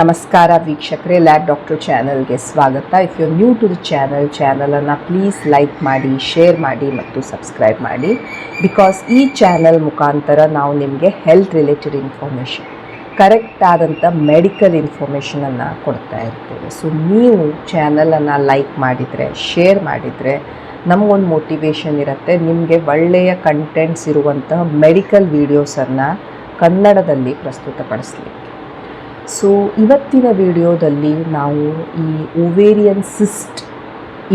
ನಮಸ್ಕಾರ ವೀಕ್ಷಕರೇ, lab doctor ಚಾನಲ್ಗೆ ಸ್ವಾಗತ. If you new to the ಚಾನಲನ್ನು ಪ್ಲೀಸ್ ಲೈಕ್ ಮಾಡಿ, ಶೇರ್ ಮಾಡಿ ಮತ್ತು ಸಬ್ಸ್ಕ್ರೈಬ್ ಮಾಡಿ. ಬಿಕಾಸ್ ಈ ಚಾನಲ್ ಮುಖಾಂತರ ನಾವು ನಿಮಗೆ ಹೆಲ್ತ್ ರಿಲೇಟೆಡ್ ಇನ್ಫಾರ್ಮೇಷನ್, ಕರೆಕ್ಟ್ ಆದಂಥ ಮೆಡಿಕಲ್ ಇನ್ಫಾರ್ಮೇಷನನ್ನು ಕೊಡ್ತಾ ಇರ್ತೇವೆ. ಸೊ ನೀವು ಚಾನಲನ್ನು ಲೈಕ್ ಮಾಡಿದರೆ, ಶೇರ್ ಮಾಡಿದರೆ ನಮಗೊಂದು ಮೋಟಿವೇಶನ್ ಇರುತ್ತೆ ನಿಮಗೆ ಒಳ್ಳೆಯ ಕಂಟೆಂಟ್ಸ್ ಇರುವಂತಹ ಮೆಡಿಕಲ್ ವೀಡಿಯೋಸನ್ನು ಕನ್ನಡದಲ್ಲಿ ಪ್ರಸ್ತುತಪಡಿಸಲಿಕ್ಕೆ. ಸೊ ಇವತ್ತಿನ ವಿಡಿಯೋದಲ್ಲಿ ನಾವು ಈ ಓವೇರಿಯನ್ ಸಿಸ್ಟ್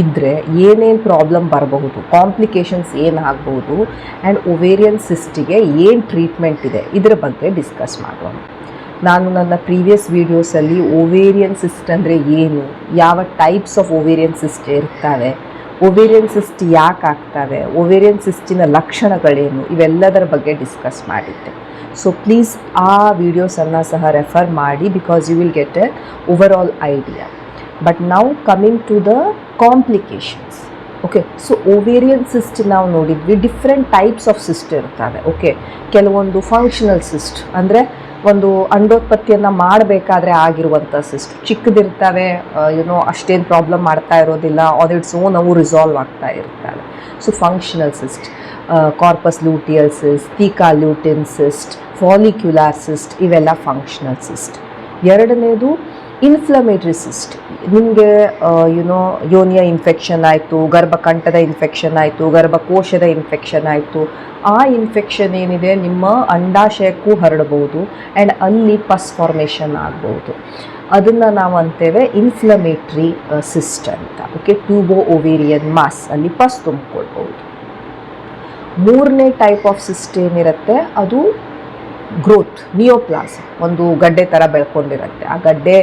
ಇದ್ದರೆ ಏನೇನು ಪ್ರಾಬ್ಲಮ್ ಬರಬಹುದು, ಕಾಂಪ್ಲಿಕೇಶನ್ಸ್ ಏನಾಗಬಹುದು ಆ್ಯಂಡ್ ಓವೇರಿಯನ್ ಸಿಸ್ಟಿಗೆ ಏನು ಟ್ರೀಟ್ಮೆಂಟ್ ಇದೆ ಇದರ ಬಗ್ಗೆ ಡಿಸ್ಕಸ್ ಮಾಡೋಣ. ನಾನು ನನ್ನ ಪ್ರೀವಿಯಸ್ ವೀಡಿಯೋಸಲ್ಲಿ ಓವೇರಿಯನ್ ಸಿಸ್ಟ್ ಅಂದರೆ ಏನು, ಯಾವ ಟೈಪ್ಸ್ ಆಫ್ ಓವೇರಿಯನ್ ಸಿಸ್ಟ್ ಇರ್ತವೆ, ಓವೇರಿಯನ್ ಸಿಸ್ಟ್ ಯಾಕೆ ಆಗ್ತವೆ, ಓವೇರಿಯನ್ ಸಿಸ್ಟಿನ ಲಕ್ಷಣಗಳೇನು, ಇವೆಲ್ಲದರ ಬಗ್ಗೆ ಡಿಸ್ಕಸ್ ಮಾಡಿದ್ದೆ. ಸೊ ಪ್ಲೀಸ್ ಆ ವಿಡಿಯೋಸನ್ನು ಸಹ ರೆಫರ್ ಮಾಡಿ because you will get a overall idea. But ನಾವು coming to the complications. Okay, so ovarian cyst ನಾವು ನೋಡಿದ್ವಿ, ಡಿಫ್ರೆಂಟ್ ಟೈಪ್ಸ್ ಆಫ್ ಸಿಸ್ಟ್ ಇರ್ತವೆ. ಓಕೆ, ಕೆಲವೊಂದು ಫಂಕ್ಷನಲ್ ಸಿಸ್ಟ್ ಅಂದರೆ ಒಂದು ಅಂಡೋತ್ಪತ್ತಿಯನ್ನು ಮಾಡಬೇಕಾದ್ರೆ ಆಗಿರುವಂಥ ಸಿಸ್ಟ್ ಚಿಕ್ಕದಿರ್ತವೆ, ಅಷ್ಟೇನು ಪ್ರಾಬ್ಲಮ್ ಮಾಡ್ತಾ ಇರೋದಿಲ್ಲ, ಆನ್ ಇಟ್ಸ್ ಓನ್ ಅವು ರಿಸಾಲ್ವ್ ಆಗ್ತಾ ಇರ್ತವೆ. So functional cyst, corpus luteal cyst, theca lutein cyst, follicular cyst, ಇವೆಲ್ಲ ಫಂಕ್ಷನಲ್ ಸಿಸ್ಟ್. ಎರಡನೇದು ಇನ್ಫ್ಲಮೇಟ್ರಿ ಸಿಸ್ಟ್. ನಿಮಗೆ ಯೋನಿಯ ಇನ್ಫೆಕ್ಷನ್ ಆಯಿತು, ಗರ್ಭಕಂಠದ ಇನ್ಫೆಕ್ಷನ್ ಆಯಿತು, ಗರ್ಭಕೋಶದ ಇನ್ಫೆಕ್ಷನ್ ಆಯಿತು, ಆ ಇನ್ಫೆಕ್ಷನ್ ಏನಿದೆ ನಿಮ್ಮ ಅಂಡಾಶಯಕ್ಕೂ ಹರಡಬಹುದು ಆ್ಯಂಡ್ ಅಲ್ಲಿ ಪಸ್ ಫಾರ್ಮೇಷನ್ ಆಗ್ಬೋದು. ಅದನ್ನು ನಾವು ಅಂತೇವೆ ಇನ್ಫ್ಲಮೇಟ್ರಿ ಸಿಸ್ಟ್ ಅಂತ. ಓಕೆ, ಟ್ಯೂಬೋ ಓವೇರಿಯನ್ ಮಾಸ್, ಅಲ್ಲಿ ಪಸ್ ತುಂಬಿಕೊಳ್ಬೋದು. ಮೂರನೇ ಟೈಪ್ ಆಫ್ ಸಿಸ್ಟ್ ಏನಿರುತ್ತೆ ಅದು ಗ್ರೋತ್, ನಿಯೋಪ್ಲಾಸಮ್, ಒಂದು ಗಡ್ಡೆ ಥರ ಬೆಳ್ಕೊಂಡಿರುತ್ತೆ. ಆ ಗಡ್ಡೆ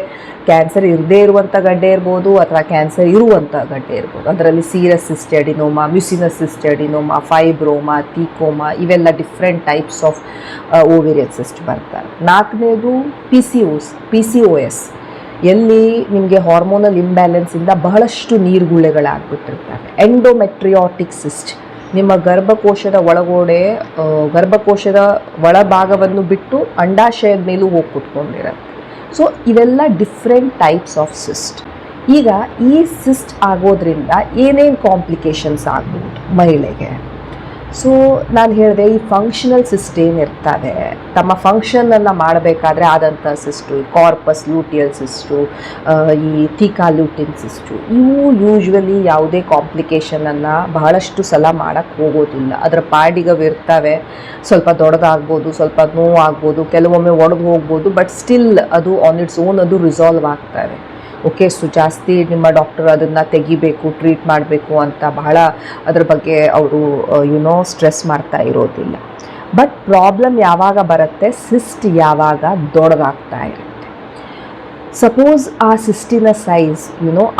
ಕ್ಯಾನ್ಸರ್ ಇರದೇ ಇರುವಂಥ ಗಡ್ಡೆ ಇರ್ಬೋದು ಅಥವಾ ಕ್ಯಾನ್ಸರ್ ಇರುವಂಥ ಗಡ್ಡೆ ಇರ್ಬೋದು. ಅದರಲ್ಲಿ ಸೀರಸ್ ಸಿಸ್ಟೆಡಿನೋಮಾ, ಮ್ಯುಸಿನಸ್ ಸಿಸ್ಟೆಡಿನೋಮಾ, ಫೈಬ್ರೋಮಾ, ಥೀಕೋಮಾ, ಇವೆಲ್ಲ different types of ovarian cyst ಬರ್ತಾರೆ. ನಾಲ್ಕನೇದು ಪಿ ಸಿ ಒ ಎಸ್, ಎಲ್ಲಿ ನಿಮಗೆ ಹಾರ್ಮೋನಲ್ ಇಂಬ್ಯಾಲೆನ್ಸಿಂದ ಬಹಳಷ್ಟು ನೀರುಗುಳ್ಳೆಗಳಾಗ್ಬಿಟ್ಟಿರ್ತವೆ. ಎಂಡೋಮೆಟ್ರಿಯಾಟಿಕ್ ಸಿಸ್ಟ್, ನಿಮ್ಮ ಗರ್ಭಕೋಶದ ಗರ್ಭಕೋಶದ ಒಳಭಾಗವನ್ನು ಬಿಟ್ಟು ಅಂಡಾಶಯದ ಮೇಲೂ ಹೋಗಿ ಕೂತ್ಕೊಂಡಿರುತ್ತೆ. ಸೊ ಇವೆಲ್ಲ ಡಿಫ್ರೆಂಟ್ ಟೈಪ್ಸ್ ಆಫ್ ಸಿಸ್ಟ್. ಈಗ ಈ ಸಿಸ್ಟ್ ಆಗೋದ್ರಿಂದ ಏನೇನು ಕಾಂಪ್ಲಿಕೇಶನ್ಸ್ ಆಗ್ಬೋದು ಮಹಿಳೆಗೆ. ಸೊ ನಾನು ಹೇಳಿದೆ, ಈ ಫಂಕ್ಷನಲ್ ಸಿಸ್ಟ್ ಏನಿರ್ತವೆ, ತಮ್ಮ ಫಂಕ್ಷನನ್ನು ಮಾಡಬೇಕಾದ್ರೆ ಆದಂಥ ಸಿಸ್ಟು, ಕಾರ್ಪಸ್ ಲೂಟಿಯಲ್ ಸಿಸ್ಟು, ಈ ಥೀಕಾ ಲ್ಯೂಟಿನ್ ಸಿಸ್ಟು, ಇವು ಯೂಶ್ವಲಿ ಯಾವುದೇ ಕಾಂಪ್ಲಿಕೇಶನನ್ನು ಬಹಳಷ್ಟು ಸಲ ಮಾಡೋಕ್ಕೆ ಹೋಗೋದಿಲ್ಲ. ಅದರ ಪಾಡಿಗವು ಇರ್ತವೆ, ಸ್ವಲ್ಪ ದೊಡ್ಡದಾಗ್ಬೋದು, ಸ್ವಲ್ಪ ನೋವಾಗ್ಬೋದು, ಕೆಲವೊಮ್ಮೆ ಒಡೆದು ಹೋಗ್ಬೋದು, ಬಟ್ ಸ್ಟಿಲ್ ಅದು ಆನ್ ಇಟ್ಸ್ ಓನ್ ಅದು ರಿಸಾಲ್ವ್ ಆಗ್ತವೆ. ಓಕೆ, ಸೊ ಜಾಸ್ತಿ ನಿಮ್ಮ ಡಾಕ್ಟರ್ ಅದನ್ನು ತೆಗಿಬೇಕು, ಟ್ರೀಟ್ ಮಾಡಬೇಕು ಅಂತ ಬಹಳ ಅದ್ರ ಬಗ್ಗೆ ಅವರು ಸ್ಟ್ರೆಸ್ ಮಾಡ್ತಾ ಇರೋದಿಲ್ಲ. ಬಟ್ ಪ್ರಾಬ್ಲಮ್ ಯಾವಾಗ ಬರುತ್ತೆ, ಸಿಸ್ಟ್ ಯಾವಾಗ ದೊಡ್ಡದಾಗ್ತಾ ಇರುತ್ತೆ. ಸಪೋಸ್ ಆ ಸಿಸ್ಟಿನ ಸೈಜ್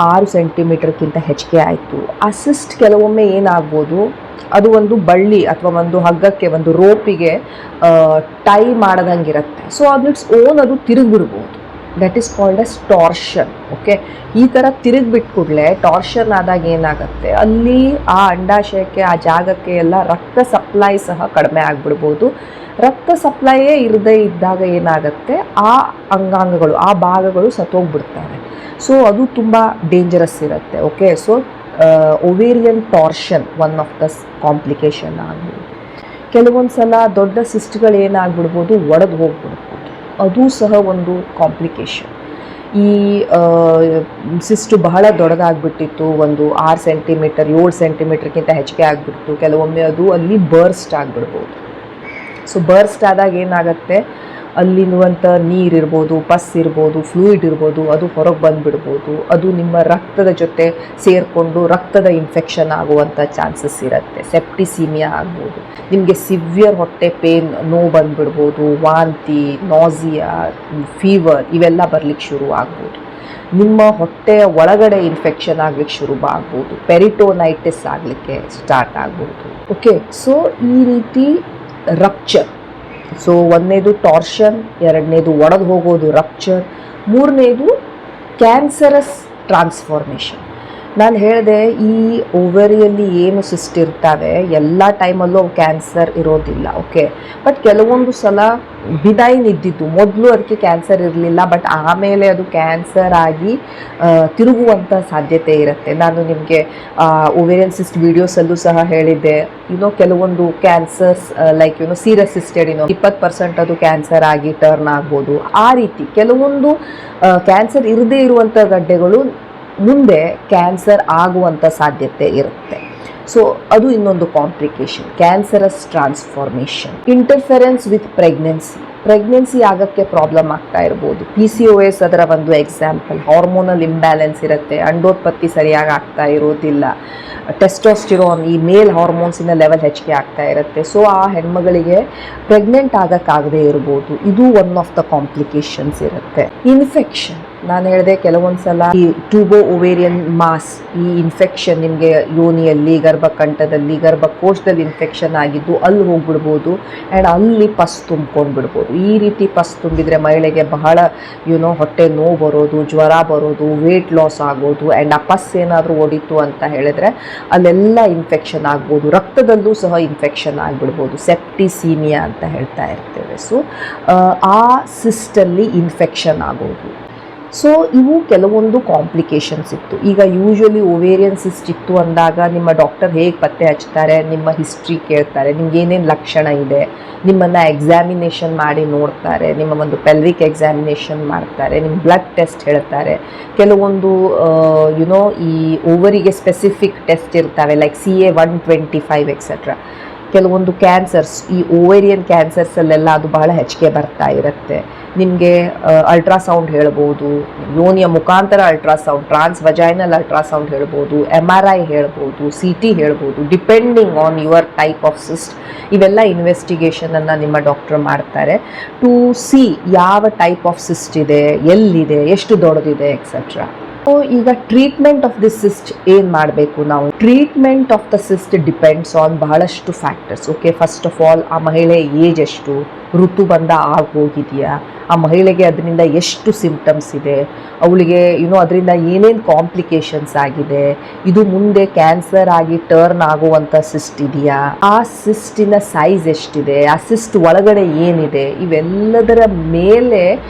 6 ಸೆಂಟಿಮೀಟರ್ಗಿಂತ ಹೆಚ್ಚಿಗೆ ಆಯಿತು, ಆ ಸಿಸ್ಟ್ ಕೆಲವೊಮ್ಮೆ ಏನಾಗ್ಬೋದು, ಅದು ಒಂದು ಬಳ್ಳಿ ಅಥವಾ ಒಂದು ಹಗ್ಗಕ್ಕೆ, ಒಂದು ರೋಪಿಗೆ ಟೈ ಮಾಡ್ದಂಗಿರುತ್ತೆ. ಸೊ ಅದು ಇಟ್ಸ್ ಓನ್ ಅದು ತಿರುಗಿಬಿಡ್ಬೋದು. That is called as torsion. Okay, ಈ ಥರ ತಿರುಗಿಬಿಟ್ಟು ಕೂಡಲೇ ಟಾರ್ಷನ್ ಆದಾಗ ಏನಾಗುತ್ತೆ, ಅಲ್ಲಿ ಆ ಅಂಡಾಶಯಕ್ಕೆ, ಆ ಜಾಗಕ್ಕೆ ಎಲ್ಲ ರಕ್ತ ಸಪ್ಲೈ ಸಹ ಕಡಿಮೆ ಆಗಿಬಿಡ್ಬೋದು. ರಕ್ತ ಸಪ್ಲೈಯೇ ಇರದೇ ಇದ್ದಾಗ ಏನಾಗುತ್ತೆ, ಆ ಅಂಗಾಂಗಗಳು, ಆ ಭಾಗಗಳು ಸತ್ತೋಗ್ಬಿಡ್ತವೆ. ಸೊ ಅದು ತುಂಬ ಡೇಂಜರಸ್ ಇರುತ್ತೆ. Okay, so ovarian torsion one of the complication ಆಗ್ಬೋದು. ಕೆಲವೊಂದು ಸಲ ದೊಡ್ಡ ಸಿಸ್ಟ್ಗಳು ಏನಾಗ್ಬಿಡ್ಬೋದು, ಒಡೆದು ಹೋಗ್ಬಿಡ್ಬೋದು, ಅದು ಸಹ ಒಂದು ಕಾಂಪ್ಲಿಕೇಶನ್. ಈ ಸಿಸ್ಟು ಬಹಳ ದೊಡ್ಡದಾಗ್ಬಿಟ್ಟಿತ್ತು, ಒಂದು 6 ಸೆಂಟಿಮೀಟರ್ 7 ಸೆಂಟಿಮೀಟರ್ಗಿಂತ ಹೆಚ್ಚಿಗೆ ಆಗಿಬಿಡ್ತು, ಕೆಲವೊಮ್ಮೆ ಅದು ಅಲ್ಲಿ ಬರ್ಸ್ಟ್ ಆಗಿಬಿಡ್ಬೋದು. ಸೊ ಬರ್ಸ್ಟ್ ಆದಾಗ ಏನಾಗುತ್ತೆ, ಅಲ್ಲಿರುವಂಥ ನೀರಿರ್ಬೋದು, ಪಸ್ ಇರ್ಬೋದು, ಫ್ಲೂಯಿಡ್ ಇರ್ಬೋದು, ಅದು ಹೊರಗೆ ಬಂದುಬಿಡ್ಬೋದು. ಅದು ನಿಮ್ಮ ರಕ್ತದ ಜೊತೆ ಸೇರಿಕೊಂಡು ರಕ್ತದ ಇನ್ಫೆಕ್ಷನ್ ಆಗುವಂಥ ಚಾನ್ಸಸ್ ಇರುತ್ತೆ. ಸೆಪ್ಟಿಸೀಮಿಯಾ ಆಗ್ಬೋದು, ನಿಮಗೆ ಸಿವಿಯರ್ ಹೊಟ್ಟೆ ಪೇನ್, ನೋವು ಬಂದುಬಿಡ್ಬೋದು, ವಾಂತಿ, ನಾಸಿಯಾ, ಫೀವರ್ ಇವೆಲ್ಲ ಬರಲಿಕ್ಕೆ ಶುರು ಆಗ್ಬೋದು. ನಿಮ್ಮ ಹೊಟ್ಟೆಯ ಒಳಗಡೆ ಇನ್ಫೆಕ್ಷನ್ ಆಗ್ಲಿಕ್ಕೆ ಶುರು ಆಗ್ಬೋದು, ಪೆರಿಟೋನೈಟಿಸ್ ಆಗಲಿಕ್ಕೆ ಸ್ಟಾರ್ಟ್ ಆಗ್ಬೋದು. ಓಕೆ, ಸೊ ಈ ರೀತಿ ರಪ್ಚರ್. ಸೊ ಒಂದನೇದು ಟಾರ್ಷನ್, ಎರಡನೇದು ಒಡೆದು ಹೋಗೋದು ರಪ್ಚರ್, ಮೂರನೇದು ಕ್ಯಾನ್ಸರಸ್ ಟ್ರಾನ್ಸ್ಫಾರ್ಮೇಷನ್. ನಾನು ಹೇಳಿದೆ ಈ ಓವರಿಯಲ್ಲಿ ಏನು ಸಿಸ್ಟ್ ಇರ್ತವೆ ಎಲ್ಲ ಟೈಮಲ್ಲೂ ಅವು ಕ್ಯಾನ್ಸರ್ ಇರೋದಿಲ್ಲ, ಓಕೆ. ಬಟ್ ಕೆಲವೊಂದು ಸಲ ಬಿನೈನ್ ಇದ್ದಿದ್ದು, ಮೊದಲು ಅದಕ್ಕೆ ಕ್ಯಾನ್ಸರ್ ಇರಲಿಲ್ಲ, ಬಟ್ ಆಮೇಲೆ ಅದು ಕ್ಯಾನ್ಸರ್ ಆಗಿ ತಿರುಗುವಂಥ ಸಾಧ್ಯತೆ ಇರುತ್ತೆ. ನಾನು ನಿಮಗೆ ಓವೇರಿಯನ್ ಸಿಸ್ಟ್ ವಿಡಿಯೋಸಲ್ಲೂ ಸಹ ಹೇಳಿದ್ದೆ, ಕೆಲವೊಂದು ಕ್ಯಾನ್ಸರ್ಸ್ ಲೈಕ್ ಸೀರಸ್ ಸಿಸ್ಟೆಡ್ 20% ಅದು ಕ್ಯಾನ್ಸರ್ ಆಗಿ ಟರ್ನ್ ಆಗ್ಬೋದು. ಆ ರೀತಿ ಕೆಲವೊಂದು ಕ್ಯಾನ್ಸರ್ ಇರದೇ ಇರುವಂಥ ಗಡ್ಡೆಗಳು ಮುಂದೆ ಕ್ಯಾನ್ಸರ್ ಆಗುವಂಥ ಸಾಧ್ಯತೆ ಇರುತ್ತೆ. ಸೊ ಅದು ಇನ್ನೊಂದು complication, cancerous transformation. Interference with pregnancy ಆಗೋಕ್ಕೆ ಪ್ರಾಬ್ಲಮ್ ಆಗ್ತಾ ಇರ್ಬೋದು. PCOS ಅದರ ಒಂದು ಎಕ್ಸಾಂಪಲ್. ಹಾರ್ಮೋನಲ್ ಇಂಬ್ಯಾಲೆನ್ಸ್ ಇರುತ್ತೆ, ಅಂಡೋತ್ಪತ್ತಿ ಸರಿಯಾಗಿ ಆಗ್ತಾ ಇರೋದಿಲ್ಲ, ಟೆಸ್ಟೋಸ್ಟಿರೋನ್ ಈ ಮೇಲ್ ಹಾರ್ಮೋನ್ಸಿನ ಲೆವೆಲ್ ಹೆಚ್ಚಿಗೆ ಆಗ್ತಾ ಇರುತ್ತೆ. ಸೊ ಆ ಹೆಣ್ಮಗಳಿಗೆ ಪ್ರೆಗ್ನೆಂಟ್ ಆಗೋಕ್ಕಾಗದೇ ಇರ್ಬೋದು. ಇದು ಒನ್ ಆಫ್ ದ ಕಾಂಪ್ಲಿಕೇಶನ್ಸ್ ಇರುತ್ತೆ. ಇನ್ಫೆಕ್ಷನ್, ನಾನು ಹೇಳಿದೆ ಕೆಲವೊಂದು ಸಲ ಈ ಟ್ಯೂಬೋ ಓವೇರಿಯನ್ ಮಾಸ್, ಈ ಇನ್ಫೆಕ್ಷನ್ ನಿಮಗೆ ಯೋನಿಯಲ್ಲಿ, ಗರ್ಭಕಂಠದಲ್ಲಿ, ಗರ್ಭಕೋಶದಲ್ಲಿ ಇನ್ಫೆಕ್ಷನ್ ಆಗಿದ್ದು ಅಲ್ಲಿ ಹೋಗ್ಬಿಡ್ಬೋದು ಆ್ಯಂಡ್ ಅಲ್ಲಿ ಪಸ್ ತುಂಬ್ಕೊಂಡು ಬಿಡ್ಬೋದು. ಈ ರೀತಿ ಪಸ್ ತುಂಬಿದರೆ ಮಹಿಳೆಗೆ ಬಹಳ ಹೊಟ್ಟೆ ನೋವು ಬರೋದು, ಜ್ವರ ಬರೋದು, ವೇಟ್ ಲಾಸ್ ಆಗೋದು ಆ್ಯಂಡ್ ಆ ಪಸ್ ಏನಾದರೂ ಒಡಿತು ಅಂತ ಹೇಳಿದ್ರೆ ಅಲ್ಲೆಲ್ಲ ಇನ್ಫೆಕ್ಷನ್ ಆಗ್ಬೋದು. ರಕ್ತದಲ್ಲೂ ಸಹ ಇನ್ಫೆಕ್ಷನ್ ಆಗಿಬಿಡ್ಬೋದು, ಸೆಪ್ಟಿಸೀಮಿಯಾ ಅಂತ ಹೇಳ್ತಾ ಇರ್ತೇವೆ. ಸೊ ಆ ಸಿಸ್ಟಲ್ಲಿ ಇನ್ಫೆಕ್ಷನ್ ಆಗೋದು. ಸೊ ಇವು ಕೆಲವೊಂದು ಕಾಂಪ್ಲಿಕೇಶನ್ಸ್ ಇತ್ತು. ಈಗ ಯೂಶ್ವಲಿ ಓವೇರಿಯನ್ ಸಿಸ್ಟ್ ಇತ್ತು ಅಂದಾಗ ನಿಮ್ಮ ಡಾಕ್ಟರ್ ಹೇಗೆ ಪತ್ತೆ ಹಚ್ತಾರೆ, ನಿಮ್ಮ ಹಿಸ್ಟ್ರಿ ಕೇಳ್ತಾರೆ, ನಿಮ್ಗೆ ಏನೇನು ಲಕ್ಷಣ ಇದೆ, ನಿಮ್ಮನ್ನು ಎಕ್ಸಾಮಿನೇಷನ್ ಮಾಡಿ ನೋಡ್ತಾರೆ, ನಿಮ್ಮ ಒಂದು ಪೆಲ್ವಿಕ್ ಎಕ್ಸಾಮಿನೇಷನ್ ಮಾಡ್ತಾರೆ, ನಿಮ್ಮ ಬ್ಲಡ್ ಟೆಸ್ಟ್ ಹೇಳ್ತಾರೆ. ಕೆಲವೊಂದು ಈ ಓವರಿಗೆ ಸ್ಪೆಸಿಫಿಕ್ ಟೆಸ್ಟ್ ಇರ್ತವೆ ಲೈಕ್ CA-125 ಎಕ್ಸೆಟ್ರಾ. ಕೆಲವೊಂದು ಕ್ಯಾನ್ಸರ್ಸ್, ಈ ಓವೇರಿಯನ್ ಕ್ಯಾನ್ಸರ್ಸಲ್ಲೆಲ್ಲ ಅದು ಬಹಳ ಹೆಚ್ಚಿಗೆ ಬರ್ತಾ ಇರುತ್ತೆ. ನಿಮಗೆ ಅಲ್ಟ್ರಾಸೌಂಡ್ ಹೇಳ್ಬೋದು, ಯೋನಿಯ ಮುಖಾಂತರ ಅಲ್ಟ್ರಾಸೌಂಡ್, ಟ್ರಾನ್ಸ್ವಜೈನಲ್ ಅಲ್ಟ್ರಾಸೌಂಡ್ ಹೇಳ್ಬೋದು, MRI ಹೇಳ್ಬೋದು, CT ಹೇಳ್ಬೋದು, depending on your type of cyst. ಇವೆಲ್ಲ ಇನ್ವೆಸ್ಟಿಗೇಷನನ್ನು ನಿಮ್ಮ ಡಾಕ್ಟರ್ ಮಾಡ್ತಾರೆ ಟು ಸಿ ಯಾವ ಟೈಪ್ ಆಫ್ ಸಿಸ್ಟ್ ಇದೆ, ಎಲ್ಲಿದೆ, ಎಷ್ಟು ದೊಡ್ಡದಿದೆ ಎಕ್ಸೆಟ್ರಾ. ಸೊ ಈಗ ಟ್ರೀಟ್ಮೆಂಟ್ ಆಫ್ ದಿಸ್ ಸಿಸ್ಟ್ ಏನು ಮಾಡಬೇಕು ನಾವು? Treatment of the cyst depends on ಬಹಳಷ್ಟು factors, okay. First of all ಆ ಮಹಿಳೆ ಏಜ್ ಎಷ್ಟು, ಋತುಬಂಧ ಆಗೋಗಿದೆಯಾ, ಆ ಮಹಿಳೆಗೆ ಅದರಿಂದ ಎಷ್ಟು ಸಿಂಪ್ಟಮ್ಸ್ ಇದೆ, ಅವಳಿಗೆ ಅದರಿಂದ ಏನೇನು ಕಾಂಪ್ಲಿಕೇಶನ್ಸ್ ಆಗಿದೆ, ಇದು ಮುಂದೆ ಕ್ಯಾನ್ಸರ್ ಆಗಿ ಟರ್ನ್ ಆಗುವಂಥ ಸಿಸ್ಟ್ ಇದೆಯಾ, ಆ ಸಿಸ್ಟಿನ ಸೈಜ್ ಎಷ್ಟಿದೆ, ಆ ಸಿಸ್ಟ್ ಒಳಗಡೆ ಏನಿದೆ, ಇವೆಲ್ಲದರ ಮೇಲೆ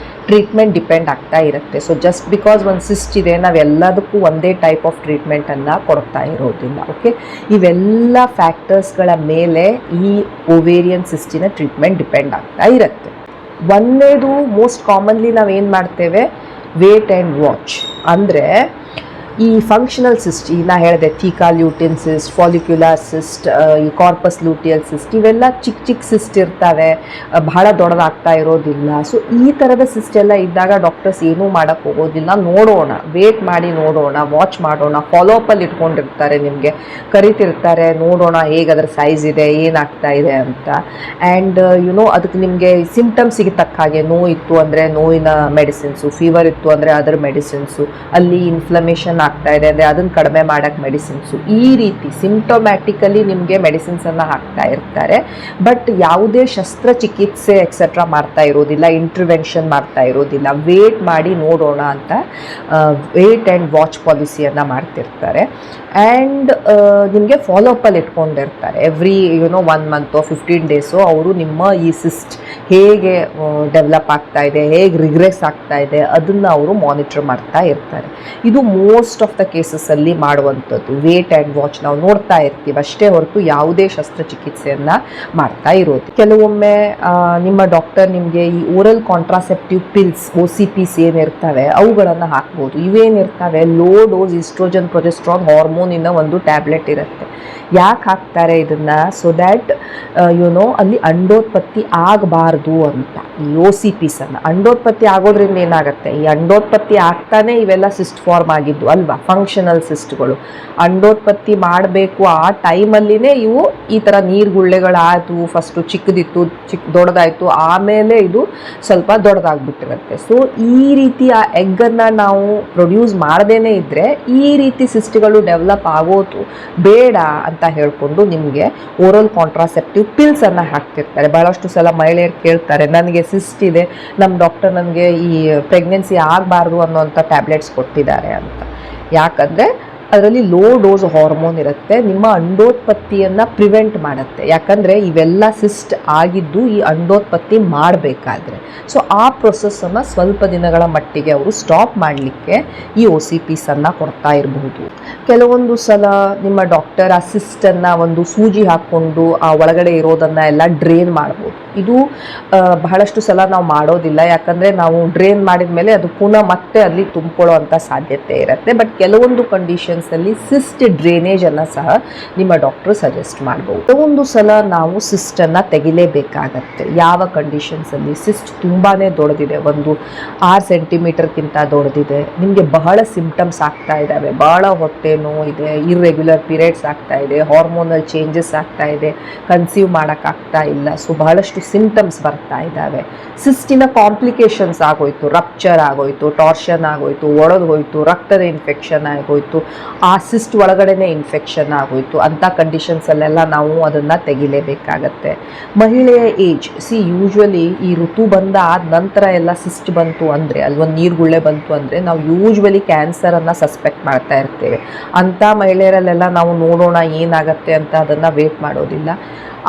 ಟ್ರೀಟ್ಮೆಂಟ್ ಡಿಪೆಂಡ್ ಆಗ್ತಾ ಇರುತ್ತೆ. ಸೊ ಜಸ್ಟ್ ಬಿಕಾಸ್ ಒಂದು ಸಿಸ್ಟ್ ಇದೆ ನಾವೆಲ್ಲದಕ್ಕೂ ಒಂದೇ ಟೈಪ್ ಆಫ್ ಟ್ರೀಟ್ಮೆಂಟನ್ನು ಕೊಡ್ತಾ ಇರೋದಿಲ್ಲ, ಓಕೆ. ಇವೆಲ್ಲ ಫ್ಯಾಕ್ಟರ್ಸ್ಗಳ ಮೇಲೆ ಈ ಓವೇರಿಯನ್ ಸಿಸ್ಟಿನ ಟ್ರೀಟ್ಮೆಂಟ್ ಡಿಪೆಂಡ್ ಆಗ್ತಾ ಇರುತ್ತೆ. ಒಂದೇದು ಮೋಸ್ಟ್ ಕಾಮನ್ಲಿ ನಾವೇನು ಮಾಡ್ತೇವೆ, ವೇಟ್ ಆ್ಯಂಡ್ ವಾಚ್. ಅಂದರೆ ಈ ಫಂಕ್ಷನಲ್ ಸಿಸ್ಟ್, ಈಗ ನಾ ಹೇಳಿದೆ ಥೀಕಾ ಲ್ಯೂಟಿನ್ ಸಿಸ್ಟ್, ಫಾಲಿಕ್ಯುಲರ್ ಸಿಸ್ಟ್, ಈ ಕಾರ್ಪಸ್ ಲೂಟಿಯಲ್ ಸಿಸ್ಟ್, ಇವೆಲ್ಲ ಚಿಕ್ಕ ಚಿಕ್ಕ ಸಿಸ್ಟ್ ಇರ್ತವೆ, ಬಹಳ ದೊಡ್ಡದಾಗ್ತಾ ಇರೋದಿಲ್ಲ. ಸೊ ಈ ಥರದ ಸಿಸ್ಟ್ ಎಲ್ಲ ಇದ್ದಾಗ ಡಾಕ್ಟರ್ಸ್ ಏನೂ ಮಾಡೋಕ್ಕೆ ಹೋಗೋದಿಲ್ಲ, ನೋಡೋಣ, ವೇಟ್ ಮಾಡಿ ನೋಡೋಣ, ವಾಚ್ ಮಾಡೋಣ, ಫಾಲೋಅಪಲ್ಲಿ ಇಟ್ಕೊಂಡಿರ್ತಾರೆ, ನಿಮಗೆ ಕರಿತಿರ್ತಾರೆ, ನೋಡೋಣ ಹೇಗೆ ಅದರ ಸೈಜ್ ಇದೆ, ಏನಾಗ್ತಾ ಇದೆ ಅಂತ. ಆ್ಯಂಡ್ ಅದಕ್ಕೆ ನಿಮಗೆ ಸಿಂಪ್ಟಮ್ಸಿಗೆ ತಕ್ಕ ಹಾಗೆ ನೋವು ಇತ್ತು ಅಂದರೆ ನೋವಿನ ಮೆಡಿಸಿನ್ಸು, ಫೀವರ್ ಇತ್ತು ಅಂದರೆ ಅದರ ಮೆಡಿಸಿನ್ಸು, ಅಲ್ಲಿ ಇನ್ಫ್ಲಮೇಷನ್ ಆಗ್ತಾ ಇದೆ ಅಂದರೆ ಅದನ್ನು ಕಡಿಮೆ ಮಾಡೋಕ್ಕೆ ಮೆಡಿಸಿನ್ಸು, ಈ ರೀತಿ ಸಿಂಪ್ಟೊಮ್ಯಾಟಿಕಲಿ ನಿಮಗೆ ಮೆಡಿಸಿನ್ಸನ್ನು ಹಾಕ್ತಾ ಇರ್ತಾರೆ. ಬಟ್ ಯಾವುದೇ ಶಸ್ತ್ರಚಿಕಿತ್ಸೆ ಎಕ್ಸೆಟ್ರಾ ಮಾಡ್ತಾ ಇರೋದಿಲ್ಲ, ಇಂಟರ್ವೆನ್ಷನ್ ಮಾಡ್ತಾ ಇರೋದಿಲ್ಲ. ವೇಟ್ ಮಾಡಿ ನೋಡೋಣ ಅಂತ ವೇಟ್ ಆ್ಯಂಡ್ ವಾಚ್ ಪಾಲಿಸಿಯನ್ನು ಮಾಡ್ತಿರ್ತಾರೆ. ಆ್ಯಂಡ್ ನಿಮಗೆ ಫಾಲೋಅಪಲ್ಲಿ ಇಟ್ಕೊಂಡಿರ್ತಾರೆ ಎವ್ರಿ 1 ಮಂತೋ 15 ಡೇಸೋ ಅವರು ನಿಮ್ಮ ಈ ಸಿಸ್ಟ್ ಹೇಗೆ ಡೆವಲಪ್ ಆಗ್ತಾ ಇದೆ, ಹೇಗೆ ರಿಗ್ರೆಸ್ ಆಗ್ತಾ ಇದೆ, ಅದನ್ನು ಅವರು ಮಾನಿಟರ್ ಮಾಡ್ತಾ ಇರ್ತಾರೆ. ಇದು ಮೋಸ್ಟ್ ಆಫ್ ದ ಕೇಸಸ್ಸಲ್ಲಿ ಮಾಡುವಂಥದ್ದು. ವೇಟ್ ಆ್ಯಂಡ್ ವಾಚ್ ನಾವು ನೋಡ್ತಾ ಇರ್ತೀವಿ ಅಷ್ಟೇ ಹೊರತು ಯಾವುದೇ ಶಸ್ತ್ರಚಿಕಿತ್ಸೆಯನ್ನು ಮಾಡ್ತಾ ಇರೋದು. ಕೆಲವೊಮ್ಮೆ ನಿಮ್ಮ ಡಾಕ್ಟರ್ ನಿಮಗೆ ಈ ಓರಲ್ ಕಾಂಟ್ರಾಸೆಪ್ಟಿವ್ ಪಿಲ್ಸ್, OCPs ಏನಿರ್ತವೆ ಅವುಗಳನ್ನು ಹಾಕ್ಬೋದು. ಇವೇನಿರ್ತವೆ ಲೋ ಡೋಸ್ ಈಸ್ಟ್ರೋಜನ್ ಪ್ರೊಜೆಸ್ಟ್ರಾನ್ ಹಾರ್ಮೋನಿನ ಒಂದು ಟ್ಯಾಬ್ಲೆಟ್ ಇರುತ್ತೆ. ಯಾಕೆ ಹಾಕ್ತಾರೆ ಇದನ್ನು? ಸೊ ದ್ಯಾಟ್ ಅಲ್ಲಿ ಅಂಡೋತ್ಪತ್ತಿ ಆಗಬಾರ್ದು ಅಂತ. ಈ OCPsನ್ನು ಅಂಡೋತ್ಪತ್ತಿ ಆಗೋದ್ರಿಂದ ಏನಾಗುತ್ತೆ, ಈ ಅಂಡೋತ್ಪತ್ತಿ ಆಗ್ತಾನೆ ಇವೆಲ್ಲ ಸಿಸ್ಟ್ ಫಾರ್ಮ್ ಆಗಿದ್ದು ಅಲ್ವಾ, ಫಂಕ್ಷನಲ್ ಸಿಸ್ಟ್ಗಳು. ಅಂಡೋತ್ಪತ್ತಿ ಮಾಡಬೇಕು ಆ ಟೈಮಲ್ಲಿನೇ ಇವು ಈ ಥರ ನೀರುಗುಳ್ಳೆಗಳಾಯಿತು, ಫಸ್ಟು ಚಿಕ್ಕದಿತ್ತು, ದೊಡ್ಡದಾಯಿತು, ಆಮೇಲೆ ಇದು ಸ್ವಲ್ಪ ದೊಡ್ಡದಾಗ್ಬಿಟ್ಟಿರುತ್ತೆ. ಸೊ ಈ ರೀತಿ ಆ ಎಗ್ಗನ್ನು ನಾವು ಪ್ರೊಡ್ಯೂಸ್ ಮಾಡದೇನೆ ಇದ್ದರೆ ಈ ರೀತಿ ಸಿಸ್ಟ್ಗಳು ಡೆವಲಪ್ ಆಗೋದು ಬೇಡ ಅಂತ ಹೇಳ್ಕೊಂಡು ನಿಮಗೆ ಓರಲ್ ಕಾಂಟ್ರಾಸೆಪ್ಟಿವ್ ಪಿಲ್ಸನ್ನು ಹಾಕ್ತಿರ್ತಾರೆ. ಭಾಳಷ್ಟು ಸಲ ಮಹಿಳೆಯರು ಕೇಳ್ತಾರೆ, ನನಗೆ ಸಿಸ್ಟ್ ಇದೆ, ನಮ್ಮ ಡಾಕ್ಟರ್ ನನಗೆ ಈ ಪ್ರೆಗ್ನೆನ್ಸಿ ಆಗಬಾರ್ದು ಅನ್ನೋಂಥ ಟ್ಯಾಬ್ಲೆಟ್ಸ್ ಕೊಟ್ಟಿದ್ದಾರೆ ಅಂತ. ಯಾಕಂದರೆ ಅದರಲ್ಲಿ ಲೋ ಡೋಸ್ ಹಾರ್ಮೋನ್ ಇರುತ್ತೆ, ನಿಮ್ಮ ಅಂಡೋತ್ಪತ್ತಿಯನ್ನು ಪ್ರಿವೆಂಟ್ ಮಾಡುತ್ತೆ. ಯಾಕಂದರೆ ಇವೆಲ್ಲ ಸಿಸ್ಟ್ ಆಗಿದ್ದು ಈ ಅಂಡೋತ್ಪತ್ತಿ ಮಾಡಬೇಕಾದ್ರೆ. ಸೊ ಆ ಪ್ರೊಸೆಸ್ಸನ್ನು ಸ್ವಲ್ಪ ದಿನಗಳ ಮಟ್ಟಿಗೆ ಅವರು ಸ್ಟಾಪ್ ಮಾಡಲಿಕ್ಕೆ ಈ OCPಸನ್ನು ಕೊಡ್ತಾ ಇರಬಹುದು. ಕೆಲವೊಂದು ಸಲ ನಿಮ್ಮ ಡಾಕ್ಟರ್ ಆ ಸಿಸ್ಟನ್ನು ಒಂದು ಸೂಜಿ ಹಾಕ್ಕೊಂಡು ಆ ಒಳಗಡೆ ಇರೋದನ್ನು ಎಲ್ಲ ಡ್ರೈನ್ ಮಾಡ್ಬೋದು. ಇದು ಬಹಳಷ್ಟು ಸಲ ನಾವು ಮಾಡೋದಿಲ್ಲ, ಯಾಕಂದರೆ ನಾವು ಡ್ರೈನ್ ಮಾಡಿದ ಮೇಲೆ ಅದು ಪುನಃ ಮತ್ತೆ ಅಲ್ಲಿ ತುಂಬಿಕೊಳ್ಳೋ ಅಂಥ ಸಾಧ್ಯತೆ ಇರುತ್ತೆ. ಬಟ್ ಕೆಲವೊಂದು ಕಂಡೀಷನ್ಸಲ್ಲಿ ಸಿಸ್ಟ್ ಡ್ರೈನೇಜನ್ನು ಸಹ ನಿಮ್ಮ ಡಾಕ್ಟ್ರು ಸಜೆಸ್ಟ್ ಮಾಡ್ಬೋದು. ಕೆಲವೊಂದು ಸಲ ನಾವು ಸಿಸ್ಟನ್ನು ತೆಗಿಲೇಬೇಕಾಗತ್ತೆ. ಯಾವ ಕಂಡೀಷನ್ಸಲ್ಲಿ ಸಿಸ್ಟ್ ತುಂಬಾ ದೊಡ್ಡದಿದೆ, ಒಂದು 6 ಸೆಂಟಿಮೀಟರ್ಗಿಂತ ದೊಡ್ಡದಿದೆ, ನಿಮಗೆ ಬಹಳ ಸಿಂಪ್ಟಮ್ಸ್ ಆಗ್ತಾ ಇದ್ದಾವೆ, ಬಹಳ ಹೊಟ್ಟೆ ನೋವು ಇದೆ, ಇರ್ರೆಗ್ಯುಲರ್ ಪೀರಿಯಡ್ಸ್ ಆಗ್ತಾ ಇದೆ, ಹಾರ್ಮೋನಲ್ ಚೇಂಜಸ್ ಆಗ್ತಾ ಇದೆ, ಕನ್ಸೀವ್ ಮಾಡೋಕ್ಕಾಗ್ತಾ ಇಲ್ಲ, ಸೊ ಬಹಳಷ್ಟು ಸಿಂಪ್ಟಮ್ಸ್ ಬರ್ತಾ ಇದ್ದಾವೆ, ಸಿಸ್ಟಿನ ಕಾಂಪ್ಲಿಕೇಶನ್ಸ್ ಆಗೋಯ್ತು, ರಪ್ಚರ್ ಆಗೋಯ್ತು, ಟಾರ್ಷನ್ ಆಗೋಯ್ತು, ಒಡೆದು ಹೋಯ್ತು, ರಕ್ತದ ಇನ್ಫೆಕ್ಷನ್ ಆಗೋಯ್ತು, ಆ ಸಿಸ್ಟ್ ಒಳಗಡೆನೆ ಇನ್ಫೆಕ್ಷನ್ ಆಗೋಯ್ತು, ಅಂಥ ಕಂಡೀಷನ್ಸಲ್ಲೆಲ್ಲ ನಾವು ಅದನ್ನು ತೆಗಿಲೇಬೇಕಾಗತ್ತೆ. ಮಹಿಳೆಯ ಏಜ್ ಯೂಶ್ವಲಿ ಈ ಋತು ಬಂದ ಆದ ನಂತರ ಎಲ್ಲ ಸಿಸ್ಟ್ ಬಂತು ಅಂದರೆ, ಅಲ್ಲಿ ಒಂದು ನೀರುಗುಳ್ಳೆ ಬಂತು ಅಂದರೆ ನಾವು ಯೂಶ್ವಲಿ ಕ್ಯಾನ್ಸರನ್ನು ಸಸ್ಪೆಕ್ಟ್ ಮಾಡ್ತಾ ಇರ್ತೇವೆ. ಅಂಥ ಮಹಿಳೆಯರಲ್ಲೆಲ್ಲ ನಾವು ನೋಡೋಣ ಏನಾಗುತ್ತೆ ಅಂತ ಅದನ್ನು ವೇಟ್ ಮಾಡೋದಿಲ್ಲ.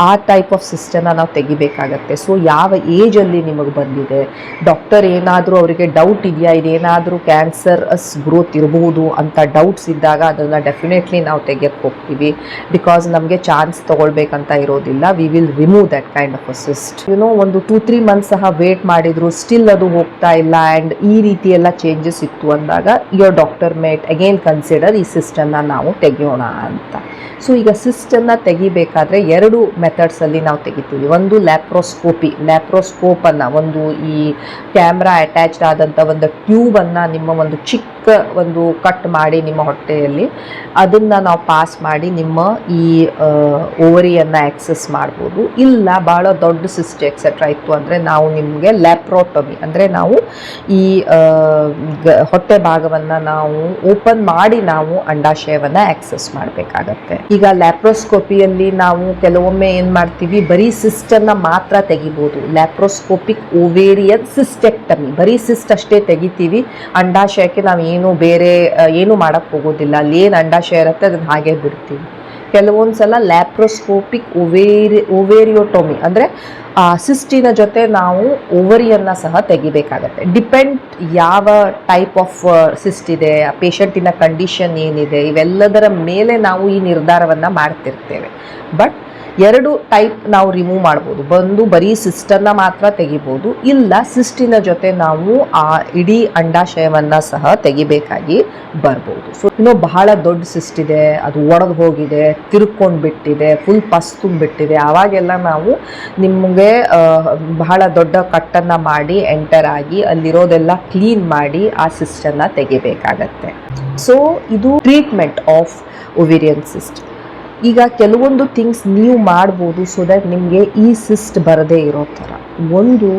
ಆ ಟೈಪ್ ಆಫ್ ಸಿಸ್ಟನ್ನು ನಾವು ತೆಗಿಬೇಕಾಗತ್ತೆ. ಸೊ ಯಾವ ಏಜಲ್ಲಿ ನಿಮಗೆ ಬಂದಿದೆ, ಡಾಕ್ಟರ್ ಏನಾದರೂ ಅವರಿಗೆ ಡೌಟ್ ಇದೆಯಾ, ಇದೇನಾದರೂ ಕ್ಯಾನ್ಸರಸ್ ಗ್ರೋತ್ ಇರಬಹುದು ಅಂತ ಡೌಟ್ಸ್ ಇದ್ದಾಗ ಅದನ್ನು ಡೆಫಿನೆಟ್ಲಿ ನಾವು ತೆಗೆಯಕ್ಕೆ ಹೋಗ್ತೀವಿ. ಬಿಕಾಸ್ ನಮಗೆ ಚಾನ್ಸ್ ತೊಗೊಳ್ಬೇಕಂತ ಇರೋದಿಲ್ಲ, we will remove that kind of a cyst. ಒಂದು 2-3 ಮಂತ್ಸ್ ಸಹ ವೇಟ್ ಮಾಡಿದ್ರು ಸ್ಟಿಲ್ ಅದು ಹೋಗ್ತಾ ಇಲ್ಲ ಆ್ಯಂಡ್ ಈ ರೀತಿ ಎಲ್ಲ ಚೇಂಜಸ್ ಇತ್ತು ಅಂದಾಗ your doctor mate again consider ಈ ಸಿಸ್ಟನ್ನು ನಾವು ತೆಗೆಯೋಣ ಅಂತ. ಸೊ ಈಗ ಸಿಸ್ಟನ್ನು ತೆಗಿಬೇಕಾದ್ರೆ 2 ಮೆಥಡ್ಸಲ್ಲಿ ನಾವು ತೆಗಿತೀವಿ. ಒಂದು ಲ್ಯಾಪ್ರೋಸ್ಕೋಪನ್ನು, ಒಂದು ಈ ಕ್ಯಾಮ್ರಾ ಅಟ್ಯಾಚ್ಡ್ ಆದಂಥ ಒಂದು ಟ್ಯೂಬನ್ನು ನಿಮ್ಮ ಒಂದು ಚಿಕ್ಕ ಒಂದು ಕಟ್ ಮಾಡಿ ನಿಮ್ಮ ಹೊಟ್ಟೆಯಲ್ಲಿ ಅದನ್ನು ನಾವು ಪಾಸ್ ಮಾಡಿ ನಿಮ್ಮ ಈ ಓವರಿಯನ್ನು ಆಕ್ಸೆಸ್ ಮಾಡ್ಬೋದು. ಇಲ್ಲ ಭಾಳ ದೊಡ್ಡ ಸಿಸ್ಟ್ ಎಕ್ಸೆಟ್ರಾ ಇತ್ತು ಅಂದರೆ ನಾವು ನಿಮಗೆ ಲ್ಯಾಪ್ರೋಟೊಮಿ ಅಂದರೆ ನಾವು ಈ ಹೊಟ್ಟೆ ಭಾಗವನ್ನು ನಾವು ಓಪನ್ ಮಾಡಿ ನಾವು ಅಂಡಾಶಯವನ್ನು ಆಕ್ಸೆಸ್ ಮಾಡಬೇಕಾಗತ್ತೆ. ಈಗ ಲ್ಯಾಪ್ರೋಸ್ಕೋಪಿಯಲ್ಲಿ ನಾವು ಕೆಲವೊಮ್ಮೆ ಏನು ಮಾಡ್ತೀವಿ, ಬರೀ ಸಿಸ್ಟನ್ನು ಮಾತ್ರ ತೆಗಿಬೋದು. ಲ್ಯಾಪ್ರೋಸ್ಕೋಪಿಕ್ ಓವೇರಿಯನ್ ಸಿಸ್ಟೆಕ್ಟಮಿ, ಬರೀ ಸಿಸ್ಟ್ ಅಷ್ಟೇ ತೆಗಿತೀವಿ, ಅಂಡಾಶಯಕ್ಕೆ ನಾವು ಬೇರೆ ಏನು ಮಾಡೋಕ್ಕೆ ಹೋಗೋದಿಲ್ಲ, ಅಲ್ಲಿ ಏನು ಅಂಡಾಶಯ ಇರುತ್ತೆ ಅದನ್ನು ಹಾಗೆ ಬಿಡ್ತೀವಿ. ಕೆಲವೊಂದು ಸಲ ಲ್ಯಾಪ್ರೋಸ್ಕೋಪಿಕ್ ಓವೇರಿಯೋಟೊಮಿ ಅಂದರೆ ಸಿಸ್ಟಿನ ಜೊತೆ ನಾವು ಓವರಿಯನ್ನು ಸಹ ತೆಗಿಬೇಕಾಗತ್ತೆ. ಡಿಪೆಂಡ್ ಯಾವ ಟೈಪ್ ಆಫ್ ಸಿಸ್ಟ್ ಇದೆ, ಆ ಪೇಷಂಟಿನ ಕಂಡೀಷನ್ ಏನಿದೆ, ಇವೆಲ್ಲದರ ಮೇಲೆ ನಾವು ಈ ನಿರ್ಧಾರವನ್ನು ಮಾಡ್ತಿರ್ತೇವೆ. ಬಟ್ 2 ಟೈಪ್ ನಾವು ರಿಮೂವ್ ಮಾಡ್ಬೋದು. ಬರೀ ಸಿಸ್ಟನ್ನು ಮಾತ್ರ ತೆಗಿಬೋದು, ಇಲ್ಲ ಸಿಸ್ಟಿನ ಜೊತೆ ನಾವು ಆ ಇಡೀ ಅಂಡಾಶಯವನ್ನು ಸಹ ತೆಗಿಬೇಕಾಗಿ ಬರ್ಬೋದು. ಸೊ ಬಹಳ ದೊಡ್ಡ ಸಿಸ್ಟ್ ಇದೆ, ಅದು ಒಡೆದು ಹೋಗಿದೆ, ತಿರ್ಕೊಂಡು ಬಿಟ್ಟಿದೆ, ಫುಲ್ ಪಸ್ ತುಂಬಿಟ್ಟಿದೆ, ಆವಾಗೆಲ್ಲ ನಾವು ನಿಮಗೆ ಬಹಳ ದೊಡ್ಡ ಕಟ್ಟನ್ನು ಮಾಡಿ ಎಂಟರ್ ಆಗಿ ಅಲ್ಲಿರೋದೆಲ್ಲ ಕ್ಲೀನ್ ಮಾಡಿ ಆ ಸಿಸ್ಟನ್ನು ತೆಗಿಬೇಕಾಗತ್ತೆ. ಸೊ ಇದು ಟ್ರೀಟ್ಮೆಂಟ್ ಆಫ್ ಓವೇರಿಯನ್ ಸಿಸ್ಟ್. ಈಗ ಕೆಲವೊಂದು ಥಿಂಗ್ಸ್ ನೀವು ಮಾಡ್ಬೋದು ಸೊ ದ್ಯಾಟ್ ನಿಮಗೆ ಈ ಸಿಸ್ಟ್ ಬರದೇ ಇರೋ ಥರ. ಒಂದು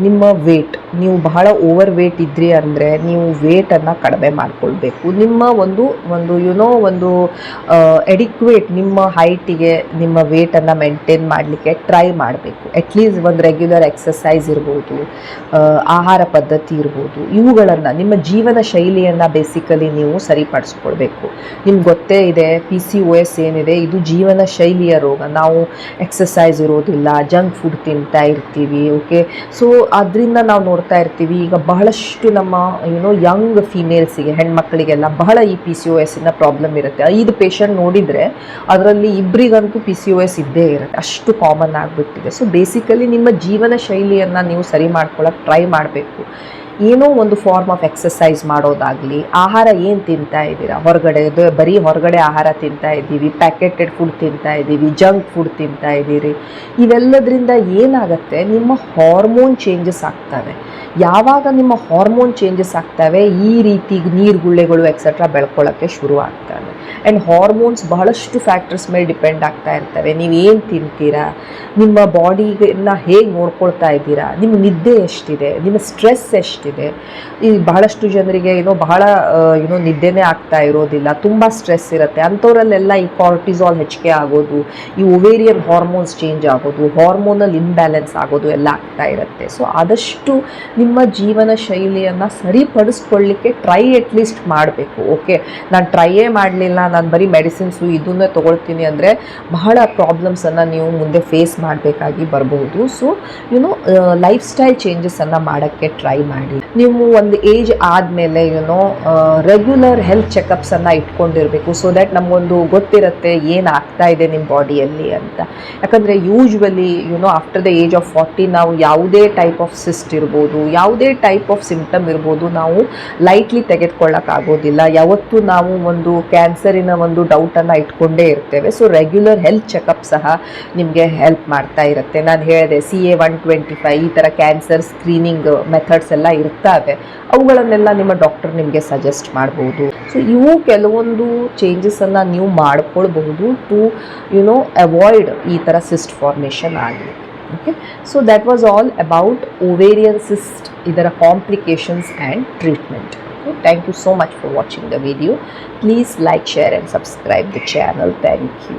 ನಿಮ್ಮ ವೇಟ್, ನೀವು ಬಹಳ ಓವರ್ ವೇಟ್ ಇದ್ರಿ ಅಂದರೆ ನೀವು ವೇಟನ್ನು ಕಡಿಮೆ ಮಾಡಿಕೊಳ್ಬೇಕು. ನಿಮ್ಮ ಒಂದು ಒಂದು ಎಡಿಕ್ವೇಟ್ ನಿಮ್ಮ ಹೈಟಿಗೆ ನಿಮ್ಮ ವೇಟನ್ನು ಮೇಂಟೈನ್ ಮಾಡಲಿಕ್ಕೆ ಟ್ರೈ ಮಾಡಬೇಕು. ಅಟ್ಲೀಸ್ಟ್ ಒಂದು ರೆಗ್ಯುಲರ್ ಎಕ್ಸಸೈಸ್ ಇರ್ಬೋದು, ಆಹಾರ ಪದ್ಧತಿ ಇರ್ಬೋದು, ಇವುಗಳನ್ನು ನಿಮ್ಮ ಜೀವನ ಶೈಲಿಯನ್ನು ಬೇಸಿಕಲಿ ನೀವು ಸರಿಪಡಿಸ್ಕೊಳ್ಬೇಕು. ನಿಮ್ಗೆ ಗೊತ್ತೇ ಇದೆ PCOS ಏನಿದೆ ಇದು ಜೀವನ ಶೈಲಿಯ ರೋಗ. ನಾವು ಎಕ್ಸಸೈಸ್ ಇರೋದಿಲ್ಲ, ಜಂಕ್ ಫುಡ್ ತಿಂತಾ ಇರ್ತೀವಿ. ಓಕೆ, ಸೊ ಅದರಿಂದ ನಾವು ನೋಡ್ತಾ ಇರ್ತೀವಿ ಈಗ ಬಹಳಷ್ಟು ನಮ್ಮ ಯಂಗ್ ಫೀಮೇಲ್ಸಿಗೆ, ಹೆಣ್ಮಕ್ಳಿಗೆಲ್ಲ ಬಹಳ ಈ PCOSನ ಪ್ರಾಬ್ಲಮ್ ಇರುತ್ತೆ. 5 ಪೇಷಂಟ್ ನೋಡಿದರೆ ಅದರಲ್ಲಿ 2 PCOS ಇದ್ದೇ ಇರುತ್ತೆ, ಅಷ್ಟು ಕಾಮನ್ ಆಗಿಬಿಟ್ಟಿದೆ. ಸೊ ಬೇಸಿಕಲಿ ನಿಮ್ಮ ಜೀವನ ಶೈಲಿಯನ್ನು ನೀವು ಸರಿ ಮಾಡ್ಕೊಳ್ಳೋಕೆ ಟ್ರೈ ಮಾಡಬೇಕು. ಏನೋ ಒಂದು ಫಾರ್ಮ್ ಆಫ್ ಎಕ್ಸಸೈಸ್ ಮಾಡೋದಾಗಲಿ, ಆಹಾರ ಏನು ತಿಂತಾ ಇದ್ದೀರಾ, ಬರೀ ಹೊರಗಡೆ ಆಹಾರ ತಿಂತಾ ಇದ್ದೀವಿ, ಪ್ಯಾಕೆಟೆಡ್ ಫುಡ್ ತಿಂತಾ ಇದ್ದೀವಿ, ಜಂಕ್ ಫುಡ್ ತಿಂತಾ ಇದ್ದೀರಿ, ಇವೆಲ್ಲದರಿಂದ ಏನಾಗುತ್ತೆ, ನಿಮ್ಮ ಹಾರ್ಮೋನ್ ಚೇಂಜಸ್ ಆಗ್ತವೆ. ಯಾವಾಗ ನಿಮ್ಮ ಹಾರ್ಮೋನ್ ಚೇಂಜಸ್ ಆಗ್ತವೆ ಈ ರೀತಿ ನೀರುಗುಳ್ಳೆಗಳು ಎಕ್ಸೆಟ್ರಾ ಬೆಳ್ಕೊಳ್ಳೋಕ್ಕೆ ಶುರು ಆಗ್ತವೆ. ಆ್ಯಂಡ್ ಹಾರ್ಮೋನ್ಸ್ ಬಹಳಷ್ಟು ಫ್ಯಾಕ್ಟರ್ಸ್ ಮೇಲೆ ಡಿಪೆಂಡ್ ಆಗ್ತಾ ಇರ್ತವೆ. ನೀವು ಏನು ತಿಂತೀರಾ, ನಿಮ್ಮ ಬಾಡಿನ ಹೇಗೆ ನೋಡ್ಕೊಳ್ತಾ ಇದ್ದೀರಾ, ನಿಮ್ಮ ನಿದ್ದೆ ಎಷ್ಟಿದೆ, ನಿಮ್ಮ ಸ್ಟ್ರೆಸ್ ಎಷ್ಟಿದೆ, ಇದೆ. ಈ ಬಹಳಷ್ಟು ಜನರಿಗೆ ಬಹಳ ನಿದ್ದೆನೇ ಆಗ್ತಾ ಇರೋದಿಲ್ಲ, ತುಂಬ ಸ್ಟ್ರೆಸ್ ಇರುತ್ತೆ. ಅಂಥವರಲ್ಲೆಲ್ಲ ಈ ಕಾರ್ಟಿಸಾಲ್ ಹೆಚ್ಚಿಗೆ ಆಗೋದು, ಈ ಒವೇರಿಯನ್ ಹಾರ್ಮೋನ್ಸ್ ಚೇಂಜ್ ಆಗೋದು, ಹಾರ್ಮೋನಲ್ ಇಂಬ್ಯಾಲೆನ್ಸ್ ಆಗೋದು ಎಲ್ಲ ಆಗ್ತಾ ಇರುತ್ತೆ. ಸೊ ಆದಷ್ಟು ನಿಮ್ಮ ಜೀವನ ಶೈಲಿಯನ್ನು ಸರಿಪಡಿಸ್ಕೊಳ್ಳಿಕ್ಕೆ ಟ್ರೈ ಅಟ್ಲೀಸ್ಟ್ ಮಾಡಬೇಕು. ಓಕೆ, ನಾನು ಟ್ರೈಯೇ ಮಾಡಲಿಲ್ಲ, ನಾನು ಬರೀ ಮೆಡಿಸಿನ್ಸು ಇದನ್ನೇ ತೊಗೊಳ್ತೀನಿ ಅಂದರೆ ಬಹಳ ಪ್ರಾಬ್ಲಮ್ಸನ್ನು ನೀವು ಮುಂದೆ ಫೇಸ್ ಮಾಡಬೇಕಾಗಿ ಬರಬಹುದು. ಸೊ ಲೈಫ್ ಸ್ಟೈಲ್ ಚೇಂಜಸನ್ನು ಮಾಡೋಕ್ಕೆ ಟ್ರೈ ಮಾಡಿ. ನೀವು ಒಂದು ಏಜ್ ಆದಮೇಲೆ ರೆಗ್ಯುಲರ್ ಹೆಲ್ತ್ ಚೆಕಪ್ಸನ್ನು ಇಟ್ಕೊಂಡಿರಬೇಕು. ಸೊ ದ್ಯಾಟ್ ನಮಗೊಂದು ಗೊತ್ತಿರುತ್ತೆ ಏನಾಗ್ತಾ ಇದೆ ನಿಮ್ಮ ಬಾಡಿಯಲ್ಲಿ ಅಂತ. ಯಾಕಂದರೆ usually after the age of 40 ನಾವು ಯಾವುದೇ ಟೈಪ್ ಆಫ್ ಸಿಸ್ಟ್ ಇರ್ಬೋದು, ಯಾವುದೇ ಟೈಪ್ ಆಫ್ ಸಿಂಪ್ಟಮ್ ಇರ್ಬೋದು, ನಾವು ಲೈಟ್ಲಿ ತೆಗೆದುಕೊಳ್ಳೋಕ್ಕಾಗೋದಿಲ್ಲ. ಯಾವತ್ತೂ ನಾವು ಒಂದು ಕ್ಯಾನ್ಸರಿನ ಒಂದು ಡೌಟನ್ನು ಇಟ್ಕೊಂಡೇ ಇರ್ತೇವೆ. ಸೊ ರೆಗ್ಯುಲರ್ ಹೆಲ್ತ್ ಚೆಕಪ್ ಸಹ ನಿಮಗೆ ಹೆಲ್ಪ್ ಮಾಡ್ತಾ ಇರುತ್ತೆ. ನಾನು ಹೇಳಿದೆ CA 125 ಈ ಥರ ಕ್ಯಾನ್ಸರ್ ಸ್ಕ್ರೀನಿಂಗ್ ಮೆಥಡ್ಸ್ ಎಲ್ಲ ಇರ್ತವೆ, ಅವುಗಳನ್ನೆಲ್ಲ ನಿಮ್ಮ ಡಾಕ್ಟರ್ ನಿಮಗೆ ಸಜೆಸ್ಟ್ ಮಾಡ್ಬೋದು. ಸೊ ಇವು ಕೆಲವೊಂದು ಚೇಂಜಸನ್ನು ನೀವು ಮಾಡ್ಕೊಳ್ಬಹುದು ಟು ಅವಾಯ್ಡ್ ಈ ಥರ ಸಿಸ್ಟ್ ಫಾರ್ಮೇಷನ್ ಆಗಲಿ. Okay, so that was all about ovarian cyst, ಇದರ complications and treatment. Okay, thank you so much for watching the video. Please like, share and subscribe the channel. Thank you.